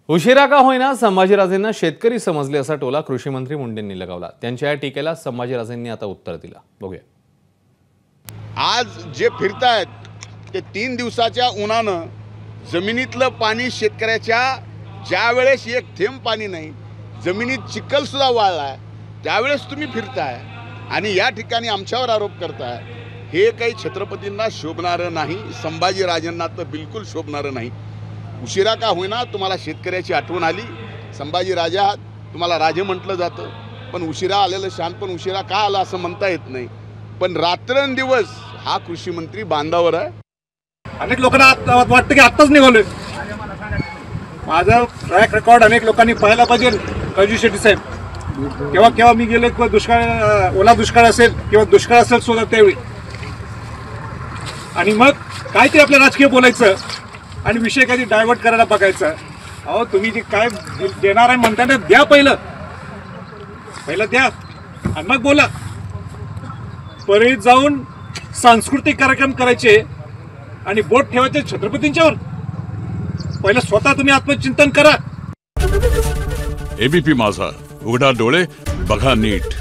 उशिरा का होईना संभाजीराजेंना शेतकरी समजले असा टोला कृषी मंत्री मुंडेंनी लगावला। त्यांच्या या टीकेला संभाजीराजेंनी आता उत्तर दिलं। बघूया। आज जे फिरतायत ते 3 दिवसाच्या उन्हानं जमिनीतलं पाणी शेतकऱ्याच्या ज्या वेळेस एक थेंब पाणी नाही, जमिनीत चिखल सुद्धा वाळलाय, त्यावेळेस तुम्ही फिरताय आणि या ठिकाणी आमच्यावर आरोप करताय। हे काही छत्रपतींना शोभणारं नाही, संभाजीराजेंना तर बिलकुल शोभणारं नाही। उशिरा का होईना तुम्हाला शेतकऱ्याची आठवण आली। संभाजीराजा तुम्हाला राजे म्हटलं जातं, पण उशिरा आलेलं शहाणपण उशिरा का आला असं म्हणता येत नाही। पण रात्रंदिवस हा कृषी मंत्री बांधावर आहे। अनेक लोकांना वाटतं की आत्ताच निघालोय। माझा ट्रॅक रेकॉर्ड अनेक लोकांनी पाहायला पाहिजे। राजू शेट्टी साहेब केव्हा केव्हा मी गेले, दुष्काळ ओला दुष्काळ असेल किंवा दुष्काळ असेल सुद्धा त्यावेळी, आणि मग काय ते आपलं राजकीय बोलायचं आणि विषय कधी डायव्हर्ट करायला बघायचा। अहो तुम्ही जे काय देणार आहे म्हणताना द्या, पहिलं द्या आणि मग बोला। परळीत जाऊन सांस्कृतिक कार्यक्रम करायचे आणि बोट ठेवायचे छत्रपतींच्यावर, पहिलं स्वतः तुम्ही आत्मचिंतन करा। एबीपी माझा, उघडा डोळे बघा नीट।